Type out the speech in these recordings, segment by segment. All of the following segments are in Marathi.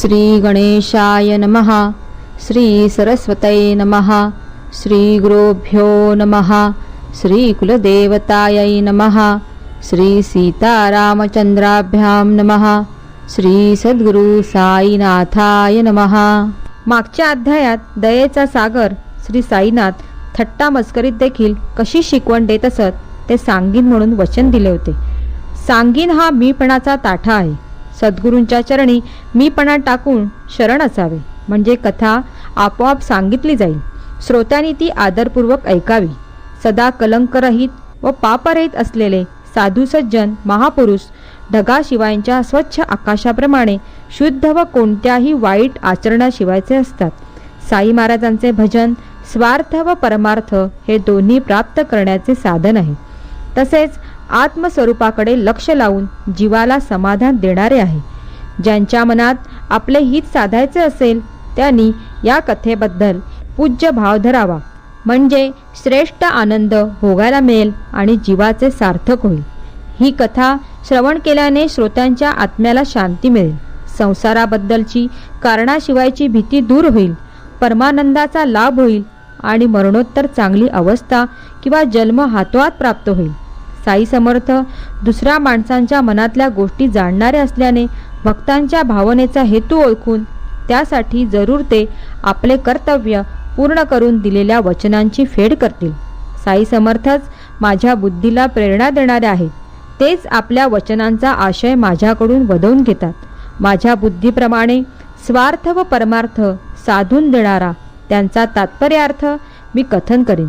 श्री गणेशाय नमः. श्री सरस्वतये नमः. श्री गुरुभ्यो नमः. श्री कुलदेवतायै नमः. श्री सीतारामचंद्राभ्यां नमः. श्री सद्गुरु साईनाथाय नमः. मागच्या अध्यायात दयेचा सागर श्री साईनाथ थट्टा मस्करीत देखील कशी शिकवण देत असत ते सांगीन म्हणून वचन दिले होते. सांगीन हा मीपणाचा ताठा आहे. सद्गुरूंच्या चरणी मीपणा टाकून शरण असावे म्हणजे कथा आपोआप सांगितली जाईल. श्रोत्यांनी ती आदरपूर्वक ऐकावी. सदा कलंकरहित व पापरहित असलेले साधू सज्जन महापुरुष ढगाशिवायच्या स्वच्छ आकाशाप्रमाणे शुद्ध व कोणत्याही वाईट आचरणाशिवायचे असतात. साई महाराजांचे भजन स्वार्थ व परमार्थ हे दोन्ही प्राप्त करण्याचे साधन आहे. तसेच आत्मस्वरूपाकडे लक्ष लावून जीवाला समाधान देणारे आहे. ज्यांच्या मनात आपले हित साधायचे असेल त्यांनी या कथेबद्दल पूज्य भाव धरावा म्हणजे श्रेष्ठ आनंद भोगायला मिळेल आणि जीवाचे सार्थक होईल. ही कथा श्रवण केल्याने श्रोत्यांच्या आत्म्याला शांती मिळेल. संसाराबद्दलची कारणाशिवायची भीती दूर होईल. परमानंदाचा लाभ होईल आणि मरणोत्तर चांगली अवस्था किंवा जन्म हातोहात प्राप्त होईल. साई समर्थ दुसऱ्या माणसांच्या मनातल्या गोष्टी जाणणारे असल्याने भक्तांच्या भावनेचा हेतू ओळखून त्यासाठी जरूर ते आपले कर्तव्य पूर्ण करून दिलेल्या वचनांची फेड करतील. साई समर्थच माझ्या बुद्धीला प्रेरणा देणारे आहेत. तेच आपल्या वचनांचा आशय माझ्याकडून वदवून घेतात. माझ्या बुद्धीप्रमाणे स्वार्थ व परमार्थ साधून देणारा त्यांचा तात्पर्यार्थ मी कथन करीन.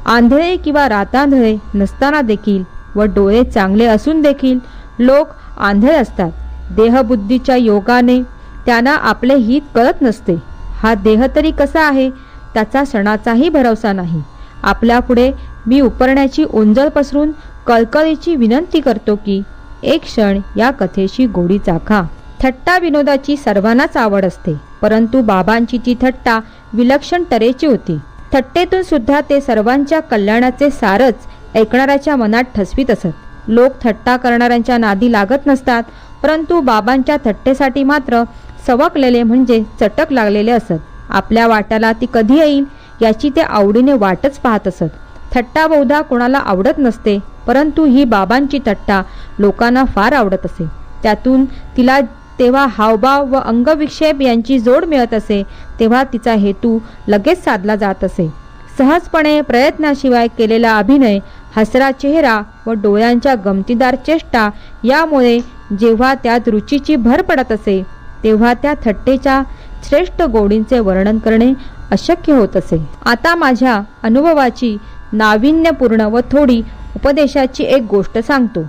आंधळे किंवा रातांधळे नसताना देखील व डोळे चांगले असून देखील लोक आंधळे असतात. देहबुद्धीच्या योगाने त्यांना आपले हित कळत नसते. हा देह तरी कसा आहे त्याचा क्षणाचाही भरवसा नाही. आपल्या पुढे मी उपरण्याची ओंजळ पसरून कळकळीची विनंती करतो की एक क्षण या कथेशी गोडी चाखा. थट्टा विनोदाची सर्वांनाच आवड असते, परंतु बाबांची ती थट्टा विलक्षण तऱ्हेची होती. थट्टेतून सुद्धा ते सर्वांच्या कल्याणाचे सारच ऐकणाऱ्याच्या मनात ठसवीत असत. लोक थट्टा करणाऱ्यांच्या नादी लागत नसतात, परंतु बाबांच्या थट्टेसाठी मात्र सवकलेले म्हणजे चटक लागलेले असत. आपल्या वाट्याला ती कधी येईल याची ते आवडीने वाटच पाहत असत. थट्टा बहुधा कोणाला आवडत नसते, परंतु ही बाबांची थट्टा लोकांना फार आवडत असे. त्यातून तिला तेव्हा हावभाव व अंगविक्षेप यांची जोड मिळत असे तेव्हा तिचा हेतू लगेच साधला जात असे. सहजपणे प्रयत्नाशिवाय केलेला अभिनय, हसरा चेहरा व डोळ्यांच्या गमतीदार चेष्टा यामुळे जेव्हा त्यात रुचीची भर पडत असे तेव्हा त्या थट्टेच्या श्रेष्ठ गोडींचे वर्णन करणे अशक्य होत असे. आता माझ्या अनुभवाची नाविन्यपूर्ण व थोडी उपदेशाची एक गोष्ट सांगतो.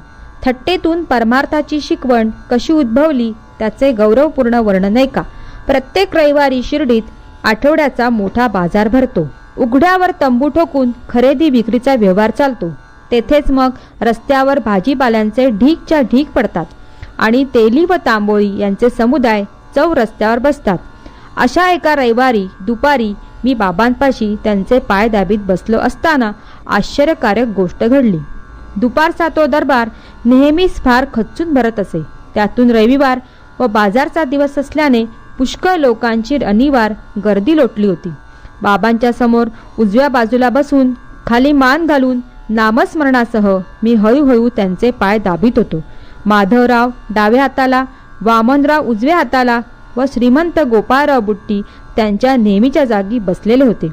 थट्टेतून परमार्थाची शिकवण कशी उद्भवली त्याचे गौरवपूर्ण वर्णन ऐका. प्रत्येक रविवारी शिर्डीत आठवड्याचा मोठा बाजार भरतो. उघड्यावर तंबू ठोकून खरेदी विक्रीचा व्यवहार चालतो. तेथेच मग रस्त्यावर भाजीपाल्यांचे ढीकच्या ढीक पडतात आणि तेली व तांबोळी यांचे समुदाय चौ रस्त्यावर बसतात. अशा एका रविवारी दुपारी मी बाबांपाशी त्यांचे पाय दाबीत बसलो असताना आश्चर्यकारक गोष्ट घडली. दुपारचा तो दरबार नेहमीच फार खच्चून भरत असे. त्यातून रविवार व बाजारचा दिवस असल्याने पुष्कळ लोकांची अनिवार गर्दी लोटली होती. बाबांच्या समोर उजव्या बाजूला बसून खाली मान घालून नामस्मरणासह मी हळूहळू त्यांचे पाय दाबीत होतो. माधवराव डाव्या हाताला, वामनराव उजव्या हाताला व श्रीमंत गोपाळराव बुट्टी त्यांच्या नेहमीच्या जागी बसलेले होते.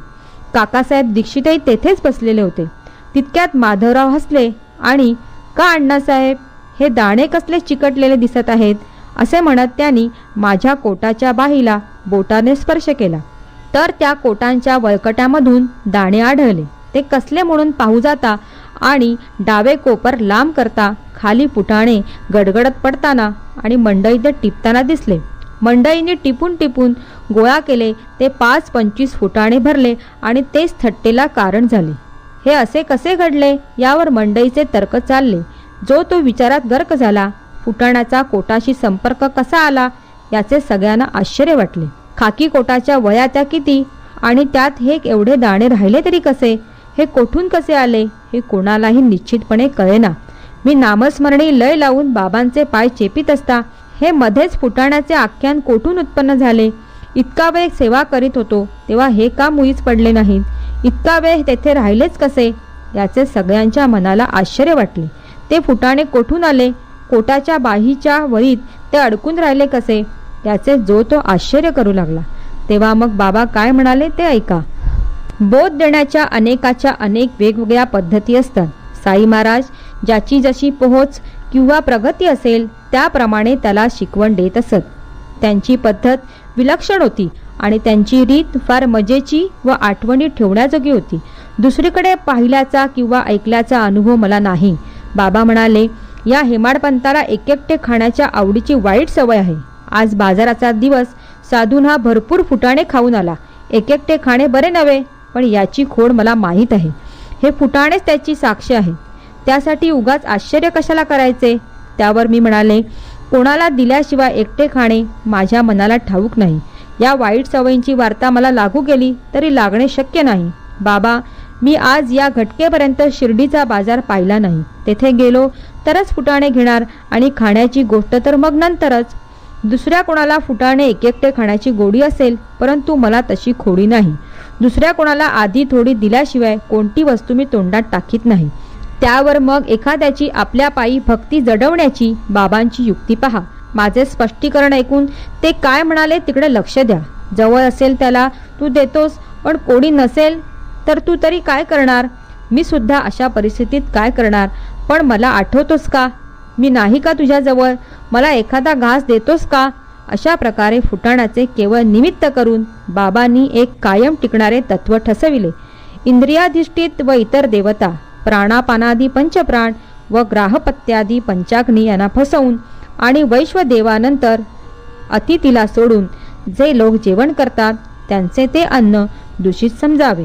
काकासाहेब दीक्षितही तेथेच बसलेले होते. तितक्यात माधवराव हसले आणि का अण्णासाहेब, हे दाणे कसले चिकटलेले दिसत आहेत असे म्हणत त्यांनी माझ्या कोटाच्या बाहीला बोटाने स्पर्श केला. तर त्या कोटांच्या वळकट्यामधून दाणे आढळले. ते कसले म्हणून पाहू जाता आणि डावे कोपर लांब करता खाली फुटाणे गडगडत पडताना आणि मंडईत टिपताना दिसले. मंडईने टिपून टिपून गोळा केले ते 5-25 फुटाणे भरले आणि तेच थट्टेला कारण झाले. हे असे कसे घडले यावर मंडईचे तर्क चालले. जो तो विचारात गर्क झाला. फुटाण्याचा कोटाशी संपर्क कसा आला याचे सगळ्यांना आश्चर्य वाटले. खाकी कोटाच्या वया त्या किती आणि त्यात हे एवढे दाणे राहिले तरी कसे, हे कोठून कसे आले हे कोणालाही निश्चितपणे कळेना. मी नामस्मरणी लय लावून बाबांचे पाय चेपीत असता हे मध्येच फुटाण्याचे आख्यान कोठून उत्पन्न झाले? इतका वेळ सेवा करीत होतो तेव्हा हे का मुळीच पडले नाहीत? इतका वेळ तेथे राहिलेच कसे? याचे सगळ्यांच्या मनाला आश्चर्य वाटले. ते फुटाणे कोठून आले? कोटाच्या बाहीच्या वळीत ते अडकून राहिले कसे? याचे जो तो आश्चर्य करू लागला. तेव्हा मग बाबा काय म्हणाले ते ऐका. बोध देण्याच्या अनेकाच्या अनेक वेगवेगळ्या पद्धती असतात. साई महाराज ज्याची जशी पोहोच किंवा प्रगती असेल त्याप्रमाणे त्याला शिकवण देत असत. त्यांची पद्धत विलक्षण होती आणि त्यांची रीत फार मजेची व आठवणी ठेवण्याजोगी होती. दुसरीकडे पाहिल्याचा किंवा ऐकल्याचा अनुभव मला नाही. बाबा म्हणाले, या हेमाडपंताला एकटे खाण्याच्या आवडीची वाईट सवय आहे. आज बाजाराचा दिवस साधून हा भरपूर फुटाणे खाऊन आला. एकटे खाणे बरे नव्हे, पण याची खोड मला माहीत आहे. हे फुटाणेच त्याची साक्ष आहे. त्यासाठी उगाच आश्चर्य कशाला करायचे? त्यावर मी म्हणाले, कोणाला दिल्याशिवाय एकटे खाणे माझ्या मनाला ठाऊक नाही. या वाईट सवयींची वार्ता मला लागू केली तरी लागणे शक्य नाही. बाबा, मी आज या घटकेपर्यंत शिर्डीचा बाजार पाहिला नाही. तेथे गेलो तरच फुटाणे घेणार आणि खाण्याची गोष्ट तर मग नंतरच. दुसऱ्या कोणाला फुटाणे एकटे खाण्याची गोडी असेल, परंतु मला तशी खोडी नाही. दुसऱ्या कोणाला आधी थोडी दिल्याशिवाय कोणती वस्तू मी तोंडात टाकीत नाही. त्यावर मग एखाद्याची आपल्या पायी भक्ती जडवण्याची बाबांची युक्ती पहा. माझे स्पष्टीकरण ऐकून ते काय म्हणाले तिकडे लक्ष द्या. जवळ असेल त्याला तू देतोस, पण कोणी नसेल तर तू तरी काय करणार? मी सुद्धा अशा परिस्थितीत काय करणार? पण मला आठवतोस का? मी नाही का तुझ्याजवळ? मला एखादा घास देतोस का? अशा प्रकारे फुटाण्याचे केवळ निमित्त करून बाबांनी एक कायम टिकणारे तत्व ठसविले. इंद्रियाधिष्ठित व इतर देवता, प्राणापानादी पंचप्राण व ग्राहपत्यादी पंचाग्नी यांना फसवून आणि वैश्वदेवानंतर अतिथीला सोडून जे लोक जेवण करतात त्यांचे ते अन्न दूषित समजावे.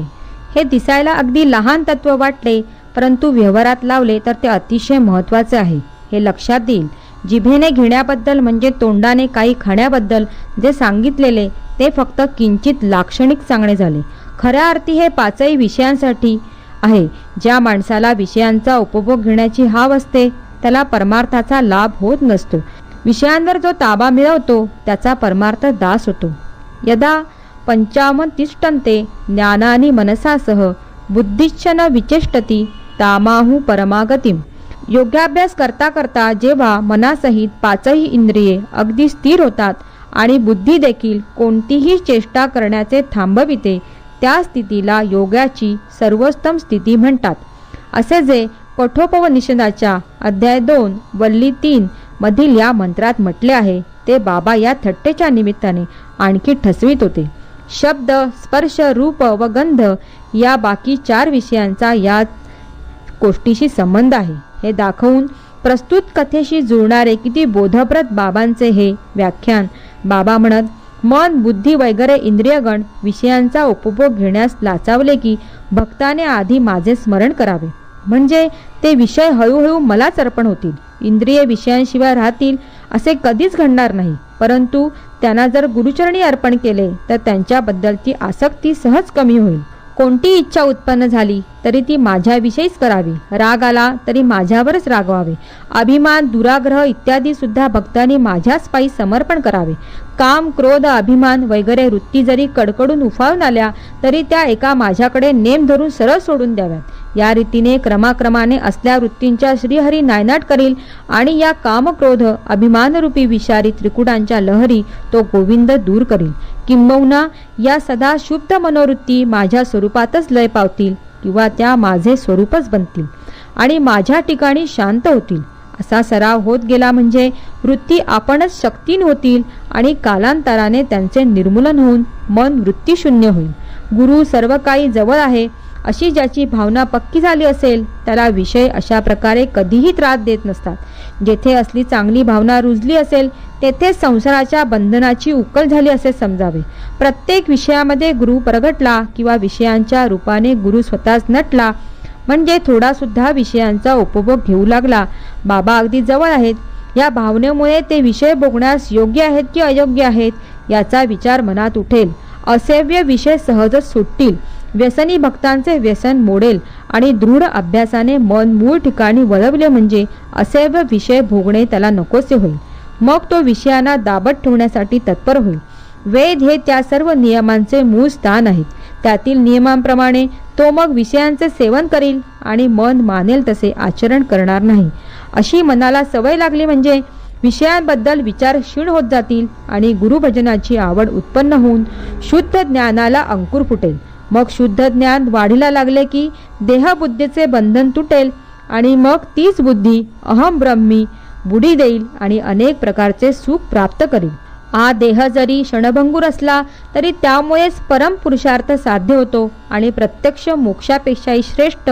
हे दिसायला अगदी लहान तत्व वाटले, परंतु व्यवहारात लावले तर ते अतिशय महत्त्वाचे आहे. हे लक्षात येईल. जिभेने घेण्याबद्दल म्हणजे तोंडाने काही खाण्याबद्दल जे सांगितलेले ते फक्त किंचित लाक्षणिक सांगणे झाले. खऱ्या अर्थी हे पाचही विषयांसाठी आहे. ज्या माणसाला विषयांचा उपभोग घेण्याची हाव असते त्याला परमार्थाचा लाभ होत नसतो. विषयांवर जो ताबा मिळवतो त्याचा परमार्थ दास होतो. यदा पंचामतिष्ठन्ते ज्ञानानि मनसा सह बुद्धिश्च न विचेष्टती तामाहु परमागतिम. योगाभ्यास करता करता जेव्हा मनासहित पाचही इंद्रिये अगदी स्थिर होतात आणि बुद्धी देखील कोणतीही चेष्टा करण्याचे थांबविते, त्या स्थितीला योगाची सर्वोत्तम स्थिती म्हणतात. असे जे कठोपनिषदाच्या अध्याय 2 वल्ली 3 मधील या मंत्रात म्हटले आहे ते बाबा या थट्टेच्या निमित्ताने आणखी ठसवीत होते. शब्द, स्पर्श, रूप व गंध या बाकी 4 विषयांचा या गोष्टीशी संबंध आहे हे दाखवून प्रस्तुत कथेशी जुळणारे किती बोधप्रद बाबांचे हे व्याख्यान. बाबा म्हणत, मन, बुद्धी वगैरे इंद्रियगण विषयांचा उपभोग घेण्यास लाचावले की भक्ताने आधी माझे स्मरण करावे, म्हणजे ते विषय हळूहळू मलाच अर्पण होतील. इंद्रिय विषयांशिवाय राहतील असे कधीच घडणार नाही, परंतु त्यांना जर गुरुचरणी अर्पण केले तर त्यांच्याबद्दलची आसक्ती सहज कमी होईल. कोणती इच्छा उत्पन्न झाली तरी ती माझ्याविषयीच करावी. राग आला तरी माझ्यावरच रागवावे. अभिमान, दुराग्रह इत्यादी सुद्धा भक्तांनी माझ्याच पायी समर्पण करावे. काम, क्रोध, अभिमान वगैरे वृत्ती जरी कडकडून उफाळून आल्या तरी त्या एका माझ्याकडे नेम धरून सरळ सोडून द्याव्यात. या रीतीने क्रमाक्रमाने असल्या वृत्तींच्या श्रीहरी नायनाट करील आणि या काम, क्रोध, अभिमानरूपी विषारी त्रिकुटांच्या लहरी तो गोविंद दूर करील. किंबहुना या सदा शुद्ध मनोवृत्ती माझ्या स्वरूपातच लय पावतील किंवा त्या माझे स्वरूपच बनतील आणि माझ्या ठिकाणी शांत होतील. असा सराव होत गेला म्हणजे वृत्ती आपणच शक्तीन होतील आणि कालांतराने त्यांचे निर्मूलन होऊन मन वृत्तीशून्य होईल. गुरु सर्व काही जवळ आहे अशी ज्याची भावना पक्की झाली असेल त्याला विषय अशा प्रकारे कधीही त्रास देत नसतात. जेथे असली चांगली भावना रुजली असेल तेथे संसाराच्या बंधनाची उकल झाली असे समजावे. प्रत्येक विषयामध्ये गुरु प्रगटला किंवा विषयांच्या रूपाने गुरु स्वतःच नटला म्हणजे थोडा सुद्धा विषयांचा उपभोग घेऊ लागला. बाबा अगदी जवळ आहेत या भावनेमुळे ते विषय भोगण्यास योग्य आहेत की अयोग्य आहेत याचा विचार मनात उठेल. असेव्य विषय सहजच सुटतील. व्यसनी भक्तांचे व्यसन मोडेल आणि दृढ अभ्यासाने मन मूळ ठिकाणी वळवले म्हणजे असेव्य विषय भोगणे त्याला नकोसे होईल. मग तो विषयांना दाबत ठेवण्यासाठी तत्पर होईल. वेद हे त्या सर्व नियमांचे मूळ स्थान आहेत. त्यातील नियमांप्रमाणे तो मग विषयांचे सेवन करील आणि मन मानेल तसे आचरण करणार नाही. अशी मनाला सवय लागली म्हणजे विषयांबद्दल विचार क्षीण होत जातील आणि गुरुभजनाची आवड उत्पन्न होऊन शुद्ध ज्ञानाला अंकुर फुटेल. मग शुद्ध ज्ञान वाढीला लागले की देहबुद्धीचे बंधन तुटेल आणि मग तीच बुद्धी अहम ब्रह्मी बुडी देईल आणि अनेक प्रकारचे सुख प्राप्त करील. हा देह जरी क्षणभंगूर असला तरी त्यामुळेच परम पुरुषार्थ साध्य होतो आणि प्रत्यक्ष मोक्षापेक्षाही श्रेष्ठ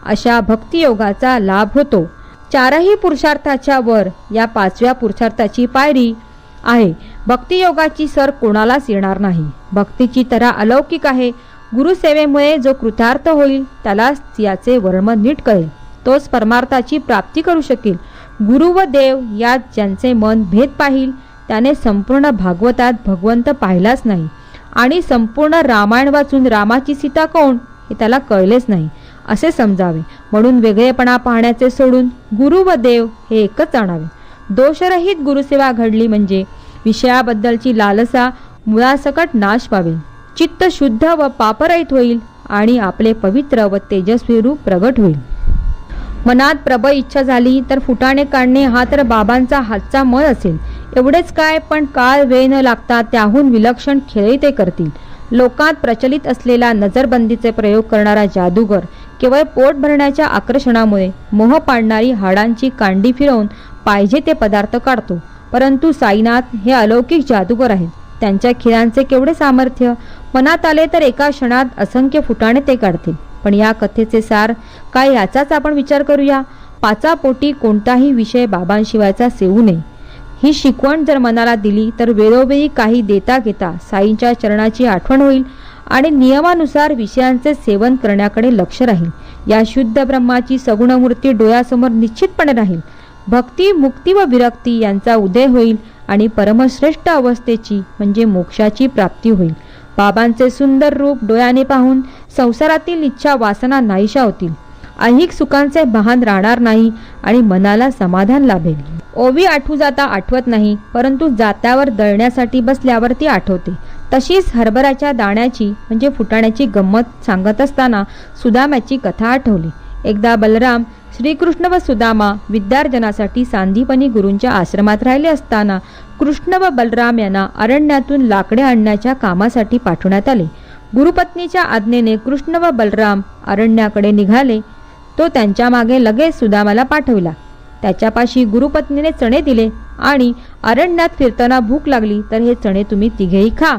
अशा भक्तियोगाचा लाभ होतो. चारही पुरुषार्थाच्या वर या पाचव्या पुरुषार्थाची पायरी आहे. भक्तियोगाची सर कोणालाच येणार नाही. भक्तीची तऱ्हा अलौकिक आहे. गुरुसेवेमुळे जो कृतार्थ होईल त्यालाच याचे वर्म नीट कळेल. तोच परमार्थाची प्राप्ती करू शकेल. गुरु व देव यात ज्यांचे मन भेद पाहिल त्याने संपूर्ण भागवतात भगवंत पाहिलाच नाही आणि संपूर्ण रामायण वाचून रामाची सीता कोण हे त्याला कळलेच नाही असे समजावे. म्हणून वेगळेपणा पाहण्याचे सोडून गुरु व देव हे एकच आणावे. दोषरहित गुरुसेवा घडली म्हणजे विषयाबद्दलची लालसा मुळासकट नाश पावेल. चित्त शुद्ध व पापरहित होईल आणि आपले पवित्र व तेजस्वी रूप प्रगट होईल. मनात प्रबळ इच्छा झाली तर फुटाणे काढणे हा तर बाबांचा हातचा मळ असेल. एवढेच काय, पण काळ वेळ न लागता त्याहून विलक्षण खेळही ते करतील. लोकात प्रचलित असलेला नजरबंदीचे प्रयोग करणारा जादूगर केवळ पोट भरण्याच्या आकर्षणामुळे मोह पाडणारी हाडांची कांडी फिरवून पाहिजे ते पदार्थ काढतो. परंतु साईनाथ हे अलौकिक जादूगर आहेत. त्यांच्या खिळ्यांचे केवढे सामर्थ्य! मनात आले तर एका क्षणात असंख्य फुटाणे ते काढतील. पण या कथेचे सार काय याचाच आपण विचार करूया. पाचापोटी कोणताही विषय बाबांशिवायचा सेवू नये. ही शिकवण जर मनाला दिली तर वेळोवेळी काही देता घेता साईंच्या चरणाची आठवण होईल आणि नियमानुसार विषयांचे सेवन करण्याकडे लक्ष राहील. या शुद्ध ब्रह्माची सगुण मूर्ती डोळ्यासमोर निश्चितपणे राहील. भक्ती, मुक्ती व विरक्ती यांचा उदय होईल आणि परमश्रेष्ठ अवस्थेची म्हणजे मोक्षाची प्राप्ती होईल. बाबांचे सुंदर रूप डोळ्याने पाहून संसारातील इच्छा वासना नाहीशा होतील. ऐहिक सुखांचे भान राहणार नाही आणि मनाला समाधान लाभेल. ओवी आठवू जाता आठवत नाही, परंतु जात्यावर दळण्यासाठी बसल्यावर ती आठवते. तशीच हरभऱ्याच्या दाण्याची म्हणजे फुटाण्याची गंमत सांगत असताना सुदाम्याची कथा आठवली. एकदा बलराम, श्रीकृष्ण व सुदामा विद्यार्जनासाठी सांदीपनी गुरूंच्या आश्रमात राहिले असताना कृष्ण व बलराम यांना अरण्यातून लाकडे आणण्याच्या कामासाठी पाठवण्यात आले. गुरुपत्नीच्या आज्ञेने कृष्ण व बलराम अरण्याकडे निघाले. तो त्यांच्या मागे लगेच सुदामाला पाठविला. त्याच्यापाशी गुरुपत्नीने चणे दिले आणि अरण्यात फिरताना भूक लागली तर हे चणे तुम्ही तिघेही खा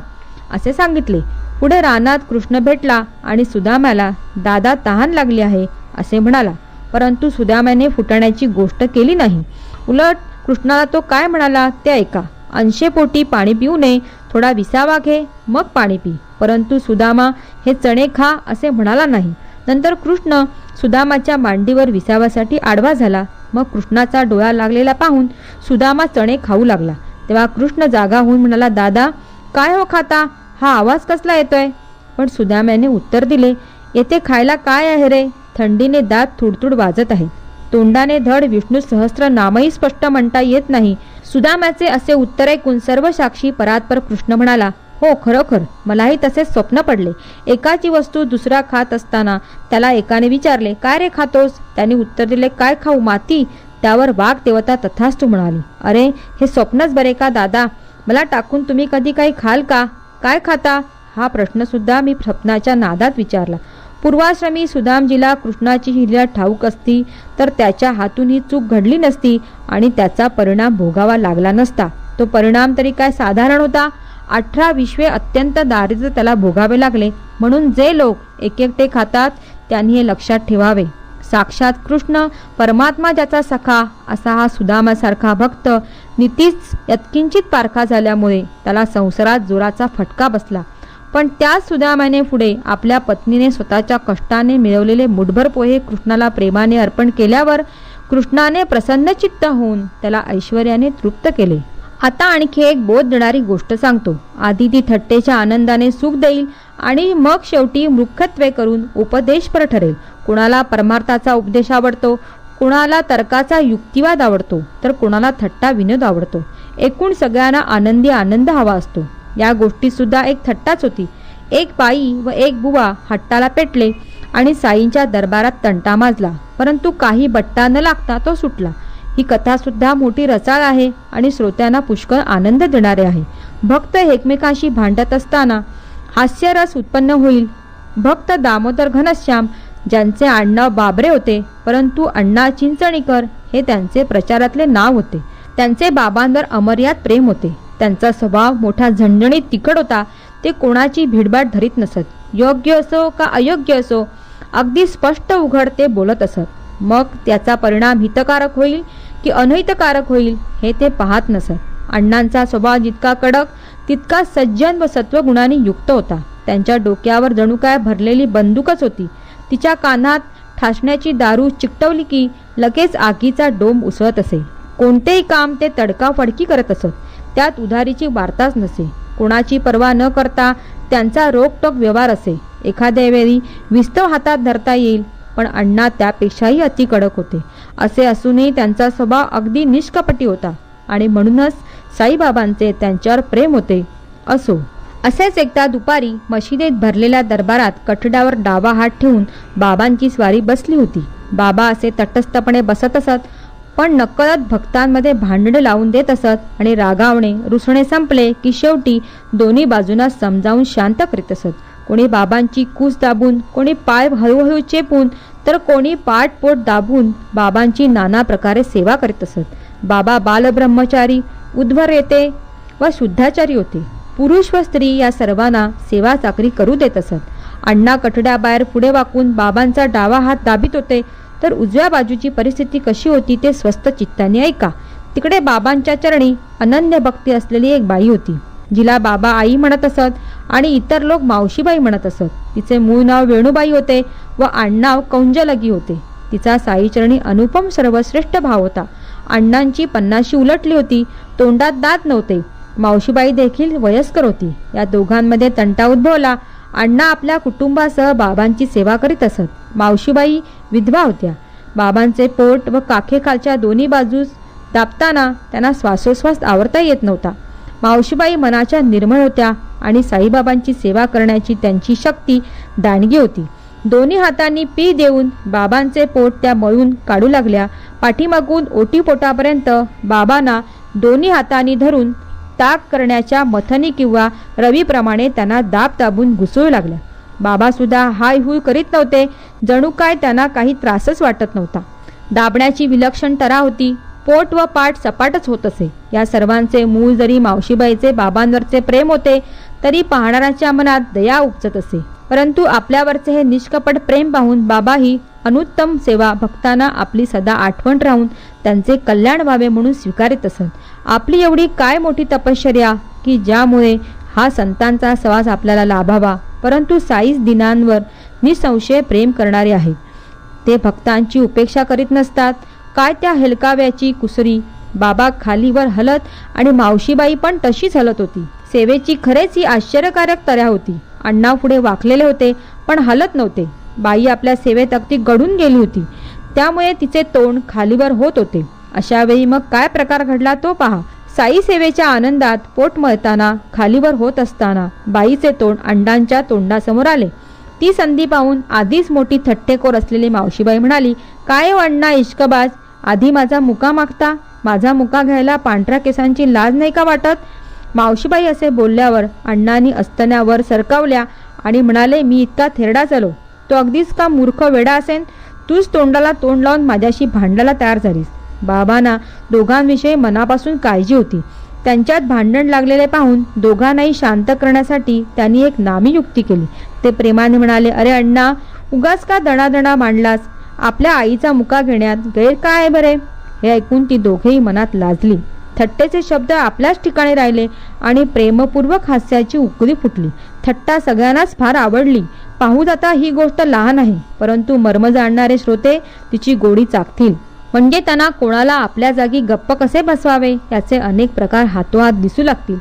असे सांगितले. पुढे रानात कृष्ण भेटला आणि सुदाम्याला दादा तहान लागली आहे असे म्हणाला. परंतु सुदाम्याने फुटाण्याची गोष्ट केली नाही. उलट कृष्णाला तो काय म्हणाला ते ऐका. 80 पोटी पाणी पिऊ नये, थोडा विसावा घे मग पाणी पी. परंतु सुदामा हे चणे खा असे म्हणाला नाही. नंतर कृष्ण सुदामाच्या मांडीवर विसाव्यासाठी आडवा झाला. मग कृष्णाचा डोळा लागलेला पाहून सुदामा चणे खाऊ लागला. तेव्हा कृष्ण जागा होऊन म्हणाला, दादा काय हो खाता, हा आवाज कसला येतोय? पण सुदाम्याने उत्तर दिले, येथे खायला काय आहे रे? थंडीने दात तुडतुड वाजत आहे. तोंडाने धड विष्णू सहस्त्र नामही स्पष्ट म्हणता येत नाही. सुदाम्याचे असे उत्तर ऐकून सर्व साक्षी परात्पर कृष्ण म्हणाला, हो खरोखर मलाही तसेच स्वप्न पडले. एकाची वस्तू दुसरा खात असताना त्याला एकाने विचारले, काय रे खातोस? त्याने उत्तर दिले, काय खाऊ, माती? त्यावर वाघ देवता तथास्तु म्हणाली, अरे हे स्वप्नच बरे का दादा? मला टाकून तुम्ही कधी काही खाल का? काय खाता? हा प्रश्न सुद्धा मी स्वप्नाच्या नादात विचारला. पूर्वाश्रमी सुदामजीला कृष्णाची हिला ठाऊक असती तर त्याच्या हातून ही चूक घडली नसती आणि त्याचा परिणाम भोगावा लागला नसता. तो परिणाम तरी काय साधारण होता. 18 विश्वे अत्यंत दारिद्र्य त्याला भोगावे लागले. म्हणून जे लोक एकटे खातात त्यांनी हे लक्षात ठेवावे. साक्षात कृष्ण परमात्मा ज्याचा सखा असा हा सुदामासारखा भक्त नीतीच यत्किंचित पारखा झाल्यामुळे त्याला संसारात जोराचा फटका बसला. पण त्याच सुदामाने पुढे आपल्या पत्नीने स्वतःच्या कष्टाने मिळवलेले मुठभर पोहे कृष्णाला प्रेमाने अर्पण केल्यावर कृष्णाने प्रसन्नचित्त होऊन त्याला ऐश्वर्याने तृप्त केले. आता आणखी एक बोध देणारी गोष्ट सांगतो. आधी ती थट्टेच्या आनंदाने सुख देईल आणि मग शेवटी मूर्खत्वे करून उपदेशपर ठरेल. कुणाला परमार्थाचा उपदेश आवडतो, कुणाला तर्काचा युक्तिवाद आवडतो, तर कुणाला थट्टा विनोद आवडतो. एकूण सगळ्यांना आनंदी आनंद हवा असतो. या गोष्टीत सुद्धा एक थट्टाच होती. एक बाई व एक बुवा हट्टाला पेटले आणि साईंच्या दरबारात तंटा माजला, परंतु काही बट्टा न लागता तो सुटला. ही कथा सुद्धा मोठी रसाळ आहे आणि श्रोत्यांना पुष्कळ आनंद देणारे आहे. भक्त एकमेकांशी भांडत असताना हास्यरस उत्पन्न होईल. भक्त दामोदर घनश्याम ज्यांचे आडनाव बाबरे होते, परंतु अण्णा चिंचणीकर हे त्यांचे प्रचारातले नाव होते. त्यांचे बाबांवर अमर्याद प्रेम होते. त्यांचा स्वभाव मोठा झणझणीत तिखट होता. ते कोणाची भिडभाड धरीत नसत. योग्य असो का अयोग्य असो, अगदी स्पष्ट उघड ते बोलत असत. मग त्याचा परिणाम हितकारक होईल की अनहितकारक होईल हे ते पाहत नसत. अण्णांचा स्वभाव जितका कडक तितका सज्जन व सत्वगुणांनी युक्त होता. त्यांच्या डोक्यावर जणू काय भरलेली बंदूकच होती. तिच्या कानात ठासण्याची दारू चिकटवली की लगेच आगीचा डोंब उसळत असे. कोणतेही काम ते तडकाफडकी करत असत. त्यात उधारीची वार्ताच नसे. कोणाची पर्वा न करता त्यांचा रोखटोक व्यवहार असे. एखाद्या वेळी विस्तव हातात धरता येईल, पण अण्णा त्यापेक्षाही अति कडक होते. असे असूनही त्यांचा स्वभाव अगदी निष्कपटी होता आणि म्हणूनच साईबाबांचे त्यांच्यावर प्रेम होते. असो, असेच एकदा दुपारी मशिदीत भरलेल्या दरबारात कठड्यावर डावा हात ठेवून बाबांची स्वारी बसली होती. बाबा असे तटस्थपणे बसत असत, पण नकळत भक्तांमध्ये भांडणे लावून देत असत आणि रागावणे रुसणे संपले की शेवटी दोन्ही बाजूंना समजावून शांत करीत असत. कोणी बाबांची कूस दाबून, कोणी पाय हळूहळू चेपून, तर कोणी पाठपोट दाबून बाबांची नाना प्रकारे सेवा करीत असत. बाबा बालब्रह्मचारी, उद्धवरेते व शुद्धाचारी होते. पुरुष व स्त्री या सर्वांना सेवा चाकरी करू देत असत. अण्णा कठड्याबाहेर पुढे वाकून बाबांचा डावा हात दाबीत होते, तर उजव्या बाजूची परिस्थिती कशी होती ते स्वस्थ चित्ताने ऐका. तिकडे बाबांच्या चरणी अनन्य भक्ती असलेली एक बाई होती, जिला बाबा आई म्हणत असत आणि इतर लोक मावशीबाई म्हणत असत. तिचे मूळ नाव वेणूबाई होते व आडनाव कौंजलगी होते. तिचा साईचरणी अनुपम सर्वश्रेष्ठ भाव होता. अण्णांची 50शी उलटली होती. तोंडात दात नव्हते. मावशीबाई देखील वयस्कर होती. या दोघांमध्ये तंटा उद्भवला. अण्णा आपल्या कुटुंबासह बाबांची सेवा करीत असत. मावशीबाई विधवा होत्या. बाबांचे पोट व काखेखालच्या दोन्ही बाजूस दाबताना त्यांना श्वासोश्वास आवरता येत नव्हता. मावशीबाई मनाच्या निर्मळ होत्या आणि साईबाबांची सेवा करण्याची त्यांची शक्ती दांडगी होती. दोन्ही हातांनी पी देऊन बाबांचे पोट त्या मळून काढू लागल्या. पाठीमागून ओटीपोटापर्यंत बाबांना दोन्ही हातांनी धरून ताक करण्याच्या मथनी किंवा रवीप्रमाणे त्यांना दाब दाबून घुसळू लागल्या. बाबा सुद्धा हाय हुय करीत नव्हते. जणू काय त्यांना काही त्रासच वाटत नव्हता. दाबण्याची विलक्षण तऱ्हा होती. पोट व पाठ सपाटच होत असे. या सर्वांचे मूळ जरी मावशीबाईचे बाबांवरचे प्रेम होते, तरी पाहणाऱ्याच्या मनात दया उपजत असे. परंतु आपल्यावरचे हे निष्कपट प्रेम पाहून बाबाही अनुत्तम सेवा भक्तांना आपली सदा आठवण राहून त्यांचे कल्याण व्हावे म्हणून स्वीकारित असत. आपली एवढी काय मोठी तपश्चर्या की ज्यामुळे हा संतांचा सहवास आपल्याला लाभावा. परंतु साईच दिनांवर निसंशय प्रेम करणारे आहेत. ते भक्तांची उपेक्षा करीत नसतात. काय त्या हेलकाव्याची कुसरी. बाबा खालीवर हलत आणि मावशीबाई पण तशीच हलत होती. सेवेची खरेच ही आश्चर्यकारक तऱ्हा होती. अण्णा पुढे वाकलेले होते, पण हलत नव्हते. बाई आपल्या सेवेत अगदी गडून गेली होती. त्यामुळे तिचे तोंड खालीवर होत होते. अशा वेळी मग काय प्रकार घडला तो पहा. साई सेवेच्या आनंदात पोट मळताना खालीवर होत असताना बाईचे तोंड अण्णांच्या तोंडासमोर आले. ती संधी पाहून आधीच मोठी थट्टेखोर असलेली मावशीबाई म्हणाली, काय हो अण्णा इश्कबाज, आधी माझा मुका मागता. माझा मुका घ्यायला पांढऱ्या केसांची लाज नाही का वाटत. मावशीबाई असे बोलल्यावर अण्णांनी अस्तण्यावर सरकावल्या आणि म्हणाले, मी इतका थेरडा झालो. तो अगदीच का मूर्ख वेडा असेन. तूच तोंडाला तोंड लावून माझ्याशी भांडायला तयार झालीस. बाबांना दोघांविषयी मनापासून काळजी होती. त्यांच्यात भांडण लागलेले पाहून दोघांनाही शांत करण्यासाठी त्यांनी एक नामी युक्ती केली. ते प्रेमाने म्हणाले, अरे अण्णा, उगाच का दणादणा मांडलास. आपल्या आईचा मुका घेण्यात गैर काय आहे बरे. हे ऐकून ती दोघेही मनात लाजली. थट्टेचे शब्द आपल्याच ठिकाणी राहिले आणि प्रेमपूर्वक हास्याची उकळी फुटली. थट्टा सगळ्यांनाच फार आवडली. पाहू जाता ही गोष्ट लहान आहे, परंतु मर्म जाणणारे श्रोते तिची गोडी चाखतील. म्हणजे त्यांना कोणाला आपल्या जागी गप्प कसे बसवावे याचे अनेक प्रकार हातोहात दिसू लागतील.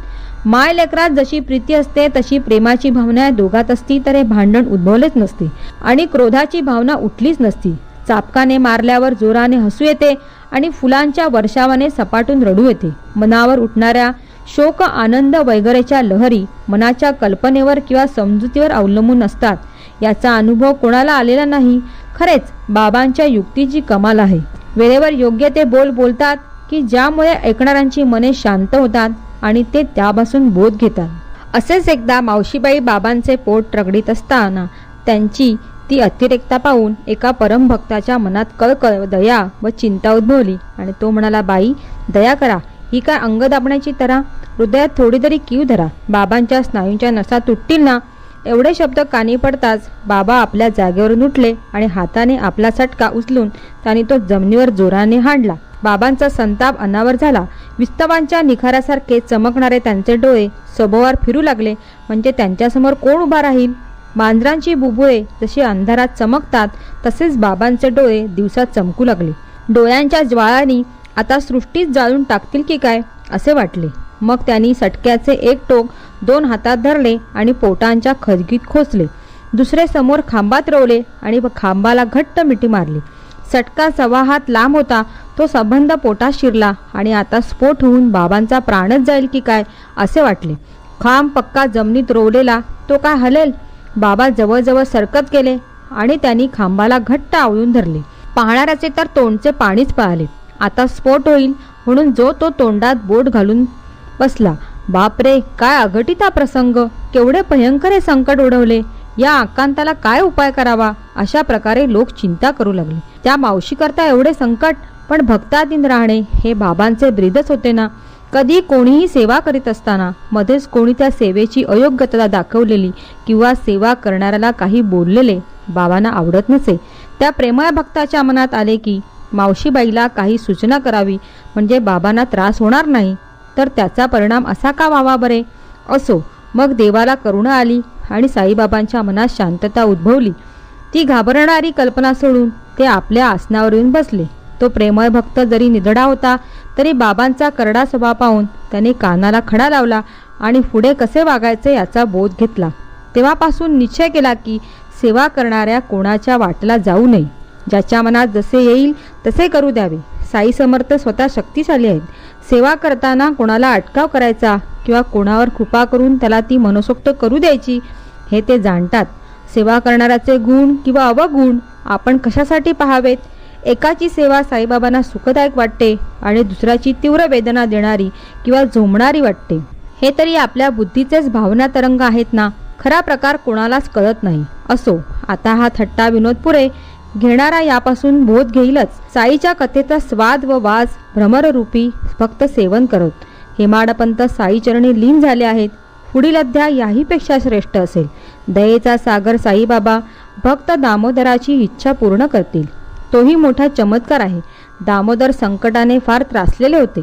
माय लेकरात जशी प्रीती असते तशी प्रेमाची भावना दोघात असती तर हे भांडण उद्भवलेच नसते आणि क्रोधाची भावना उठलीच नसती. चापकाने मारल्यावर जोराने हसू येते आणि फुलांच्या वर्षावाने सपाटून रडू येते. मनावर उठणाऱ्या शोक, आनंद वगैरेच्या लहरी मनाच्या कल्पनेवर किंवा समजुतीवर अवलंबून असतात. याचा अनुभव कोणाला आलेला नाही. खरेच बाबांच्या युक्तीची कमाल आहे. वेळेवर योग्य ते बोल बोलतात की ज्यामुळे ऐकणाऱ्यांची मने शांत होतात आणि ते त्यापासून बोध घेतात. असेच एकदा मावशीबाई बाबांचे पोट रगडीत असताना त्यांची ती अतिरेकता पाहून एका परमभक्ताच्या मनात कळकळ, दया व चिंता उद्भवली आणि तो म्हणाला, बाई, दया करा. ही काय अंग दाबण्याची तरा? हृदयात थोडी तरी कीव धरा. बाबांच्या स्नायूंच्या नसा तुटतील ना. एवढे शब्द कानी पडताच बाबा आपल्या जागेवरून उठले आणि हाताने आपला चटका उचलून त्यांनी तो जमिनीवर जोराने हाणला. बाबांचा संताप अनावर झाला. विस्तवांच्या निखाऱ्यासारखे चमकणारे त्यांचे डोळे सभोवार फिरू लागले. म्हणजे त्यांच्यासमोर कोण उभा राहील? मांजरांची बुबुळे जशी अंधारात चमकतात तसेच बाबांचे डोळे दिवसात चमकू लागले. डोळ्यांच्या ज्वाळांनी आता सृष्टीच जाळून टाकतील की काय असे वाटले. मग त्यांनी सटक्याचे एक टोक 2 हातात धरले आणि पोटांच्या खदगीत खोचले. दुसरे समोर खांबात रोवले आणि खांबाला घट्ट मिठी मारली. सटका 1.25 हात लांब होता. तो संबंध पोटात शिरला आणि आता स्फोट होऊन बाबांचा प्राणच जाईल की काय असे वाटले. खांब पक्का जमिनीत रोवलेला तो काय हलेल? बाबा जवळजवळ सरकत गेले आणि त्यांनी खांबाला घट्ट आवळून धरले. पाहणाऱ्याचे तर तोंडचे पाणीच पळाले. आता स्फोट होईल म्हणून जो तो तोंडात बोट घालून बसला. बापरे, काय अघटित प्रसंग! केवढे भयंकर हे संकट ओढवले. या आकांताला काय उपाय करावा अशा प्रकारे लोक चिंता करू लागले. त्या मावशी करता एवढे संकट, पण भक्ताधीन राहणे हे बाबांचे ब्रीदच होते ना. कधी कोणीही सेवा करीत असताना मध्येच कोणी त्या सेवेची अयोग्यता दाखवलेली किंवा सेवा करणाऱ्याला काही बोललेले बाबांना आवडत नसे. त्या प्रेमळ भक्ताच्या मनात आले की मावशीबाईला काही सूचना करावी म्हणजे बाबांना त्रास होणार नाही. तर त्याचा परिणाम असा का व्हावा बरे? असो, मग देवाला करुणा आली आणि साईबाबांच्या मनात शांतता उद्भवली. ती घाबरणारी कल्पना सोडून ते आपल्या आसनावर येऊन बसले. तो प्रेमळ भक्त जरी निधडा होता तरी बाबांचा करडा स्वभाव पाहून त्याने कानाला खडा लावला आणि पुढे कसे वागायचे याचा बोध घेतला. तेव्हापासून निश्चय केला की सेवा करणाऱ्या कोणाच्या वाटेला जाऊ नये. ज्याच्या मनात जसे येईल तसे करू द्यावे. साई समर्थ स्वतः शक्तिशाली आहेत. सेवा करताना कोणाला अटकाव करायचा किंवा कोणावर कृपा करून त्याला ती मनसोक्त करू द्यायची हे ते जाणतात. सेवा करणाऱ्याचे गुण किंवा अवगुण आपण कशासाठी पाहावेत? एकाची सेवा साईबाबांना सुखदायक वाटते आणि दुसऱ्याची तीव्र वेदना देणारी किंवा झोंबणारी वाटते. हे तरी आपल्या बुद्धीचेच भावना तरंग आहेत ना. खरा प्रकार कोणालाच कळत नाही. असो, आता हा थट्टा विनोद पुरे. घेणारा यापासून बोध घेईलच. साईच्या कथेचा स्वाद व वास भ्रमररूपी फक्त सेवन करत. हेमाडपंत साईचरणी लीन झाले आहेत. पुढील अध्याय याहीपेक्षा श्रेष्ठ असेल. दयेचा सागर साईबाबा भक्त दामोदराची इच्छा पूर्ण करतील. तोही मोठा चमत्कार आहे. दामोदर संकटाने फार त्रासलेले होते.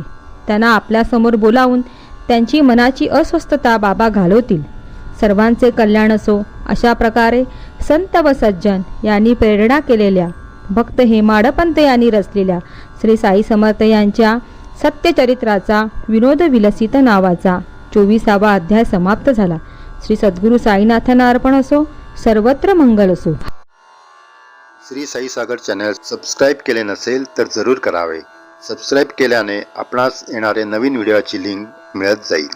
त्यांना आपल्यासमोर बोलावून त्यांची मनाची अस्वस्थता बाबा घालवतील. सर्वांचे कल्याण असो अशा प्रकारे संत व सज्जन यांनी प्रेरणा केलेल्या भक्त हेमाडपंत यांनी रचलेल्या श्री साई समर्थ यांच्या सत्यचरित्राचा विनोद विलसित नावाचा 24वा अध्याय समाप्त झाला. श्री सद्गुरू साईनाथांना अर्पण असो. सर्वत्र मंगल असो. श्री साई सागर चॅनल सबस्क्राईब केले नसेल तर जरूर करावे. सबस्क्राईब केल्याने आपणास येणारे नवीन व्हिडिओची लिंक मिळत जाईल.